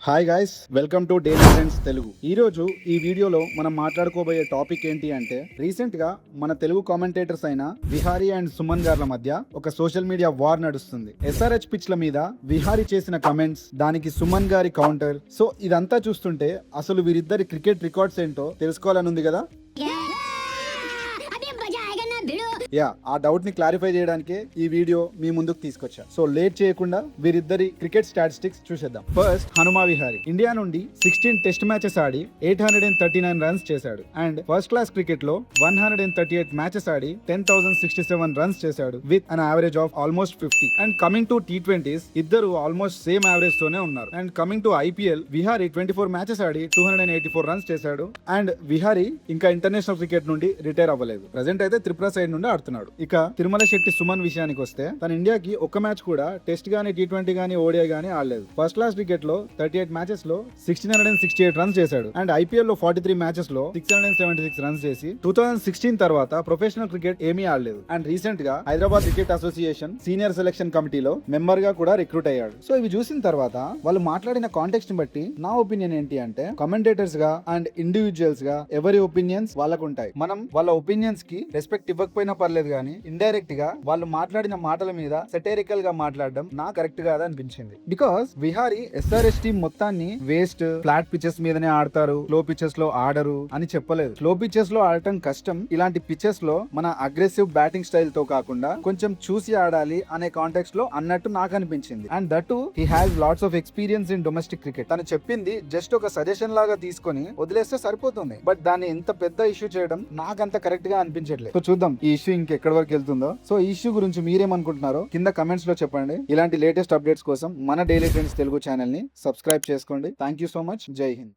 Hi guys, welcome to daily trends Telugu. ఈ రోజు ఈ వీడియోలో మనం మాట్లాడుకోబోయే టాపిక్ ఏంటి అంటే, రీసెంట్ గా మన తెలుగు కామెంటేటర్స్ అయిన విహారీ అండ్ సుమన్ గార్ల మధ్య ఒక సోషల్ మీడియా వార్ నడుస్తుంది. ఎస్ఆర్హెచ్ పిచ్ల మీద విహారీ చేసిన కమెంట్స్, దానికి సుమన్ గారి కౌంటర్. సో ఇదంతా చూస్తుంటే అసలు వీరిద్దరి క్రికెట్ రికార్డ్స్ ఏంటో తెలుసుకోవాలని ఉంది కదా. ఆ డౌట్ ని క్లారిఫై చేయడానికే ఈ వీడియో మీ ముందుకు తీసుకొచ్చా. సో లేట్ చేయకుండా వీరిద్దరి క్రికెట్ స్టాటిస్టిక్స్ చూసేద్దాం. ఫస్ట్, హనుమా విహారీ ఇండియా నుండి 16 టెస్ట్ మ్యాచెస్ ఆడి 839 రన్స్ చేశాడు. అండ్ ఫస్ట్ క్లాస్ క్రికెట్ లో 138 మ్యాచెస్ ఆడి 10,067 రన్స్ చేశాడు with an average of almost 50. And coming to T20s, ఇద్దరు ఆల్మోస్ట్ సేమ్ యావరేజ్ తోనే ఉన్నారు. And coming to IPL, Vihari 24 matches Audi 284 runs చేశాడు. And Vihari ఇంకా international cricket నుండి retire అవ్వలేదు. ప్రెసెంట్ అయితే త్రిపుర సైడ్ నుండి ఆడుతున్నాడు. ఇక తిరుమల శెట్టి సుమన్ విషయానికి వస్తే, తన ఇండియాకి ఒక్క మ్యాచ్ కూడా టెస్ట్ గానీ T20 గానీ ఓడిఐ గానీ ఆడలేదు. ఫస్ట్ క్లాస్ క్రికెట్ లో 38 మ్యాచెస్ లో 1668 రన్స్ చేశాడు. అండ్ IPL లో 43 మ్యాచెస్ లో 676 రన్స్ చేసి 2016 తర్వాత ప్రొఫెషనల్ క్రికెట్ ఏమీ ఆడలేదు. అండ్ రీసెంట్ గా Hyderabad cricket association senior selection కమిటీలో మెంబర్ గా కూడా రిక్రూట్ అయ్యాడు. సో ఇవి చూసిన తర్వాత వాళ్ళు మాట్లాడిన కాంటెక్స్ట్ ని బట్టి నా ఒపీనియన్ ఏంటి అంటే, కమెంటేటర్స్ గా అండ్ ఇండివిజువల్స్ గా ఎవరి ఒపీనియన్స్ వాళ్ళకు ఉంటాయి. మనం వాళ్ళ ఒపీనియన్స్ కి రెస్పెక్ట్ ఇవ్వకపోయినా పర్లేదు గానీ ఇండైరెక్ట్ గా వాళ్ళు మాట్లాడిన మాటల మీద సెటైరికల్ గా మాట్లాడడం నా కరెక్ట్ కాదు అనిపించింది. బికాస్ విహారీ SRH టీం మొత్తాన్ని వేస్ట్, ఫ్లాట్ పిచెస్ మీదనే ఆడతారు, స్లో పిచెస్ లో ఆడరు అని చెప్పలేదు. స్లో పిచెస్ లో ఆడటం కష్టం, ఇలాంటి పిచెస్ లో మన అగ్రెసివ్ బ్యాటింగ్ స్టైల్ తో కాకుండా కొంచెం చూసి ఆడాలి అనే కాంటెక్స్ట్ లో అన్నట్టు నాకు అనిపించింది. And that he has lots of experience in domestic cricket. తను చెప్పింది జస్ట్ ఒక సజెషన్ లాగా తీసుకొని వదిలేస్తే సరిపోతుంది. బట్ దాన్ని ఇంత పెద్ద ఇష్యూ చేయడం నాకంత కరెక్ట్ గా అనిపించట్లేదు. సో చూద్దాం ఈ ఇష్యూ ఇంకెక్కడి వరకు వెళ్తుందో. సో ఈ ఇష్యూ గురించి మీరేమనుకుంటున్నారో కింద కమెంట్స్ లో చెప్పండి. ఇలాంటి లేటెస్ట్ అప్డేట్స్ కోసం మన డైలీ ట్రెండ్స్ తెలుగు ఛానల్ ని సబ్స్క్రైబ్ చేసుకోండి. Thank you so much. జై హింద్.